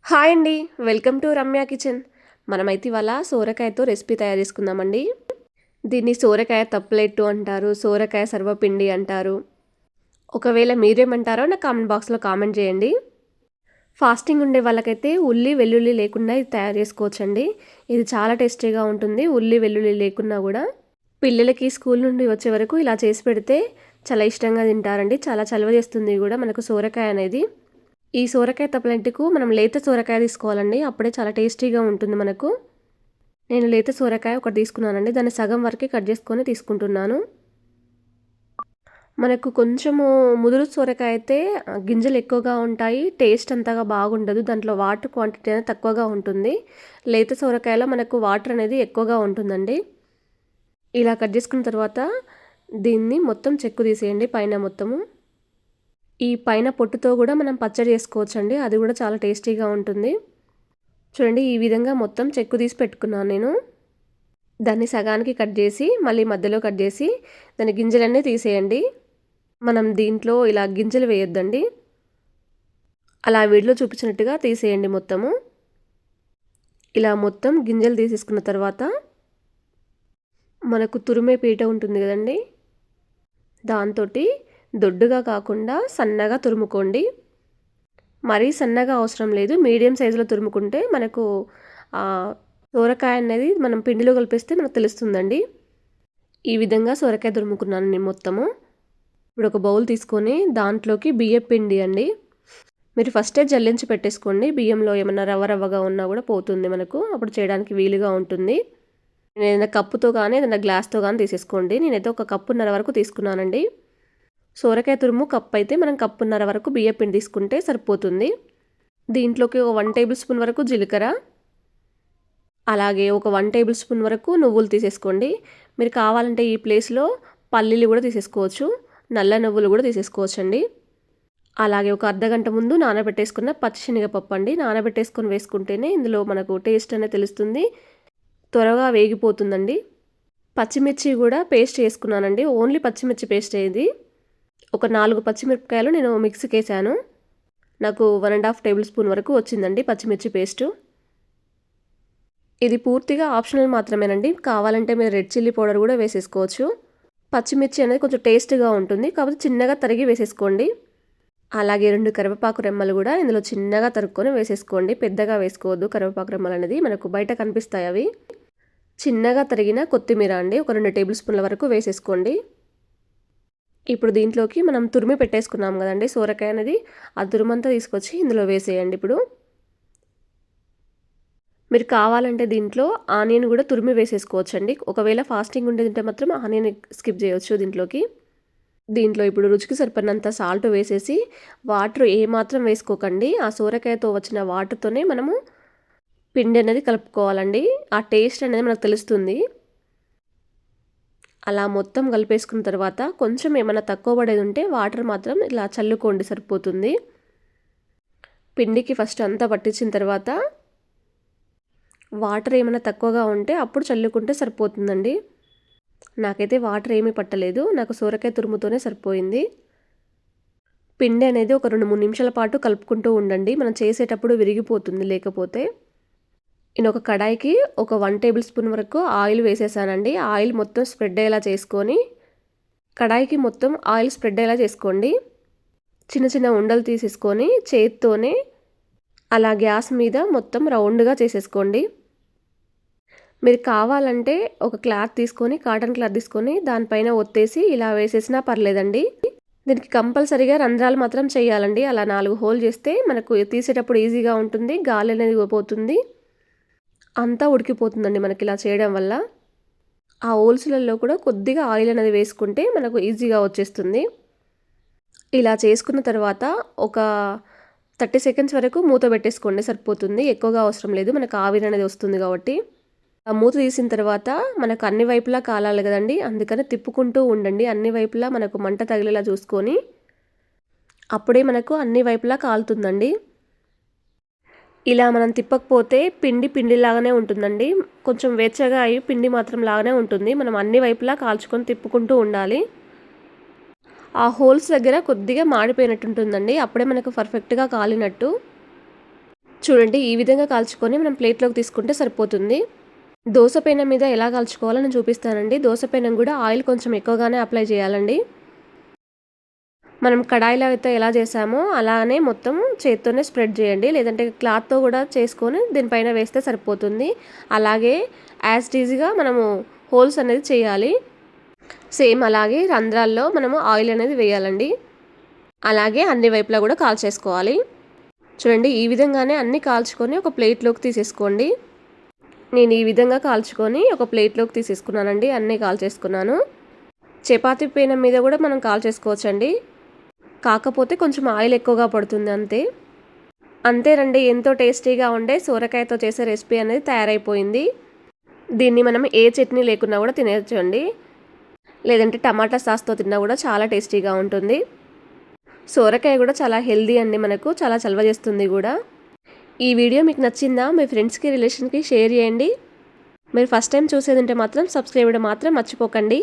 Hi అండి. Welcome to Ramya kitchen. మనమైతే ఇవాళ సోరకాయతో రెసిపీ తయారు చేసుకుందామండి. దీన్ని సోరకాయ తప్లెట్టు అంటారు, సోరకాయ సర్వపిండి అంటారు. ఒకవేళ మీరేమంటారో నాకు కామెంట్ బాక్స్లో కామెంట్ చేయండి. ఫాస్టింగ్ ఉండే వాళ్ళకైతే ఉల్లి వెల్లుల్లి లేకుండా ఇది తయారు చేసుకోవచ్చండి. ఇది చాలా టేస్టీగా ఉంటుంది. ఉల్లి వెల్లుల్లి లేకున్నా కూడా పిల్లలకి స్కూల్ నుండి వచ్చే వరకు ఇలా చేసి పెడితే చాలా ఇష్టంగా తింటారండి. చాలా చలువ చేస్తుంది కూడా మనకు సోరకాయ అనేది. ఈ సోరకాయ తప్పలెంటుకు మనం లేత సోరకాయ తీసుకోవాలండి. అప్పుడే చాలా టేస్టీగా ఉంటుంది మనకు. నేను లేత సోరకాయ ఒకటి తీసుకున్నానండి. దాన్ని సగం వరకే కట్ చేసుకొని తీసుకుంటున్నాను. మనకు కొంచెము ముదురు సోరకాయ అయితే గింజలు ఎక్కువగా ఉంటాయి, టేస్ట్ అంతగా బాగుండదు. దాంట్లో వాటర్ క్వాంటిటీ అనేది తక్కువగా ఉంటుంది. లేత సోరకాయలో మనకు వాటర్ అనేది ఎక్కువగా ఉంటుందండి. ఇలా కట్ చేసుకున్న తర్వాత దీన్ని మొత్తం చెక్కు తీసేయండి పైన మొత్తము. ఈ పైన పొట్టుతో కూడా మనం పచ్చడి చేసుకోవచ్చండి. అది కూడా చాలా టేస్టీగా ఉంటుంది. చూడండి, ఈ విధంగా మొత్తం చెక్కు తీసి పెట్టుకున్నాను నేను. దాన్ని సగానికి కట్ చేసి మళ్ళీ మధ్యలో కట్ చేసి దాని గింజలన్నీ తీసేయండి. మనం దీంట్లో ఇలా గింజలు వేయొద్దండి. అలా వీడియోలో చూపించినట్టుగా తీసేయండి మొత్తము. ఇలా మొత్తం గింజలు తీసేసుకున్న తర్వాత మనకు తురిమే పీట ఉంటుంది కదండి, దాంతో దొడ్డుగా కాకుండా సన్నగా తురుముకోండి. మరీ సన్నగా అవసరం లేదు, మీడియం సైజులో తురుముకుంటే మనకు సోరకాయ అనేది మనం పిండిలో కలిపేస్తే మనకు తెలుస్తుందండి. ఈ విధంగా సోరకాయ తురుముకున్నాను నేను మొత్తము. ఇప్పుడు ఒక బౌల్ తీసుకొని దాంట్లోకి బియ్యం పిండి అండి. మీరు ఫస్టే జల్లించి పెట్టేసుకోండి. బియ్యంలో ఏమన్నా రవ్వగా ఉన్నా కూడా పోతుంది మనకు, అప్పుడు చేయడానికి వీలుగా ఉంటుంది. నేను ఏదైనా కప్పుతో కానీ ఏదైనా గ్లాస్తో కానీ తీసేసుకోండి. నేనైతే ఒక కప్పున్నర వరకు తీసుకున్నానండి. సోరకాయ తురుము కప్పు అయితే మనం కప్పున్నర వరకు బియ్యం పిండి తీసుకుంటే సరిపోతుంది. దీంట్లోకి ఒక 1 టేబుల్ స్పూన్ వరకు జీలకర్ర, అలాగే ఒక 1 టేబుల్ స్పూన్ వరకు నువ్వులు తీసేసుకోండి. మీరు కావాలంటే ఈ ప్లేస్లో పల్లీలు కూడా తీసేసుకోవచ్చు, నల్ల నువ్వులు కూడా తీసేసుకోవచ్చండి. అలాగే ఒక అర్ధగంట ముందు నానబెట్టేసుకున్న పచ్చిశనగపప్పు అండి. నానబెట్టేసుకొని వేసుకుంటేనే ఇందులో మనకు టేస్ట్ అనేది తెలుస్తుంది, త్వరగా వేగిపోతుందండి. పచ్చిమిర్చి కూడా పేస్ట్ చేసుకున్నానండి. ఓన్లీ పచ్చిమిర్చి పేస్ట్ ఇది. ఒక 4 పచ్చిమిరపకాయలు నేను మిక్సీకి వేసాను. నాకు 1.5 టేబుల్ స్పూన్ వరకు వచ్చిందండి పచ్చిమిర్చి పేస్టు. ఇది పూర్తిగా ఆప్షనల్ మాత్రమేనండి. కావాలంటే మీరు రెడ్ చిల్లీ పౌడర్ కూడా వేసేసుకోవచ్చు. పచ్చిమిర్చి అనేది కొంచెం టేస్ట్గా ఉంటుంది, కాబట్టి చిన్నగా తరిగి వేసేసుకోండి. అలాగే 2 కరివేపాకు రెమ్మలు కూడా ఇందులో చిన్నగా తరుక్కొని వేసేసుకోండి. పెద్దగా వేసుకోవద్దు, కరివేపాకు రెమ్మలు అనేది మనకు బయట కనిపిస్తాయి అవి. చిన్నగా తరిగిన కొత్తిమీర అండి ఒక 2 టేబుల్ స్పూన్ల వరకు వేసేసుకోండి. ఇప్పుడు దీంట్లోకి మనం తురిమి పెట్టేసుకున్నాం కదండి సోరకాయ అనేది, ఆ తురుమంతా తీసుకొచ్చి ఇందులో వేసేయండి. ఇప్పుడు మీరు కావాలంటే దీంట్లో ఆనియన్ కూడా తురిమి వేసేసుకోవచ్చండి. ఒకవేళ ఫాస్టింగ్ ఉండే తింటే మాత్రం ఆనియన్ స్కిప్ చేయవచ్చు దీంట్లోకి. దీంట్లో ఇప్పుడు రుచికి సరిపడినంత సాల్ట్ వేసేసి వాటర్ ఏమాత్రం వేసుకోకండి. ఆ సోరకాయతో వచ్చిన వాటర్తోనే మనము పిండి అనేది కలుపుకోవాలండి. ఆ టేస్ట్ అనేది మనకు తెలుస్తుంది. అలా మొత్తం కలిపేసుకున్న తర్వాత కొంచెం ఏమైనా తక్కువ పడేది ఉంటే వాటర్ మాత్రం ఇలా చల్లుకోండి, సరిపోతుంది. పిండికి ఫస్ట్ అంతా పట్టించిన తర్వాత వాటర్ ఏమైనా తక్కువగా ఉంటే అప్పుడు చల్లుకుంటే సరిపోతుందండి. నాకైతే వాటర్ ఏమీ పట్టలేదు, నాకు సోరకాయ తురుముతోనే సరిపోయింది. పిండి అనేది ఒక 2-3 నిమిషాల పాటు కలుపుకుంటూ ఉండండి. మనం చేసేటప్పుడు విరిగిపోతుంది లేకపోతే. నేను ఒక కడాయికి ఒక 1 టేబుల్ స్పూన్ వరకు ఆయిల్ వేసేసానండి. ఆయిల్ మొత్తం స్ప్రెడ్ అయ్యేలా చేసుకొని కడాయికి మొత్తం ఆయిల్ స్ప్రెడ్ అయ్యేలా చేసుకోండి. చిన్న చిన్న ఉండలు తీసేసుకొని చేత్తోనే అలా గ్యాస్ మీద మొత్తం రౌండ్గా చేసేసుకోండి. మీరు కావాలంటే ఒక క్లాత్ తీసుకొని, కాటన్ క్లాత్ తీసుకొని దానిపైన ఒత్తేసి ఇలా వేసేసినా పర్లేదండి. దీనికి కంపల్సరీగా రంధ్రాలు మాత్రం చేయాలండి. అలా 4 హోల్ చేస్తే మనకు తీసేటప్పుడు ఈజీగా ఉంటుంది, గాలి అనేది పోతుంది, అంతా ఉడికిపోతుందండి మనకి ఇలా చేయడం వల్ల. ఆ హోల్స్లలో కూడా కొద్దిగా ఆయిల్ అనేది వేసుకుంటే మనకు ఈజీగా వచ్చేస్తుంది. ఇలా చేసుకున్న తర్వాత ఒక 30 సెకండ్స్ వరకు మూత పెట్టేసుకోండి, సరిపోతుంది. ఎక్కువగా అవసరం లేదు, మనకు ఆవిరి అనేది వస్తుంది కాబట్టి. ఆ మూత తీసిన తర్వాత మనకు అన్ని వైపులా కాలాలి కదండి, అందుకని తిప్పుకుంటూ ఉండండి. అన్ని వైపులా మనకు మంట తగిలేలా చూసుకొని, అప్పుడే మనకు అన్ని వైపులా కాలుతుందండి. ఇలా మనం తిప్పకపోతే పిండిలాగానే ఉంటుందండి. కొంచెం వెచ్చగా అయ్యి పిండి మాత్రం లాగానే ఉంటుంది. మనం అన్ని వైపులా కాల్చుకొని తిప్పుకుంటూ ఉండాలి. ఆ హోల్స్ దగ్గర కొద్దిగా మాడిపోయినట్టు ఉంటుందండి, అప్పుడే మనకు పర్ఫెక్ట్గా కాలినట్టు. చూడండి ఈ విధంగా కాల్చుకొని మనం ప్లేట్లోకి తీసుకుంటే సరిపోతుంది. దోస పెనం మీద ఎలా కాల్చుకోవాలో నేను చూపిస్తానండి. దోస పెనం కూడా ఆయిల్ కొంచెం ఎక్కువగానే అప్లై చేయాలండి. మనం కడాయిలో అయితే ఎలా చేసామో అలానే మొత్తం చేత్తోనే స్ప్రెడ్ చేయండి, లేదంటే క్లాత్తో కూడా చేసుకొని దీనిపైన వేస్తే సరిపోతుంది. అలాగే యాజ్ ఈజీగా మనము హోల్స్ అనేది చేయాలి. సేమ్ అలాగే రంధ్రాల్లో మనము ఆయిల్ అనేది వేయాలండి. అలాగే అన్ని వైపులా కూడా కాల్చేసుకోవాలి. చూడండి ఈ విధంగానే అన్నీ కాల్చుకొని ఒక ప్లేట్లోకి తీసేసుకోండి. నేను ఈ విధంగా కాల్చుకొని ఒక ప్లేట్లోకి తీసేసుకున్నానండి. అన్నీ కాల్చేసుకున్నాను. చపాతీ పెనం మీద కూడా మనం కాల్చేసుకోవచ్చండి, కాకపోతే కొంచెం ఆయిల్ ఎక్కువగా పడుతుంది అంతే. అంతేనండి, ఎంతో టేస్టీగా ఉండే సోరకాయతో చేసే రెసిపీ అనేది తయారైపోయింది. దీన్ని మనం ఏ చట్నీ లేకున్నా కూడా తినేయచ్చు అండి, లేదంటే టమాటా సాస్తో తిన్నా కూడా చాలా టేస్టీగా ఉంటుంది. సోరకాయ కూడా చాలా హెల్దీ అండి, మనకు చాలా చలవ చేస్తుంది కూడా. ఈ వీడియో మీకు నచ్చిందా? మీ ఫ్రెండ్స్కి రిలేషన్కి షేర్ చేయండి. మీరు ఫస్ట్ టైం చూసేది ఉంటే మాత్రం సబ్స్క్రైబ్ చేయడం మాత్రం మర్చిపోకండి.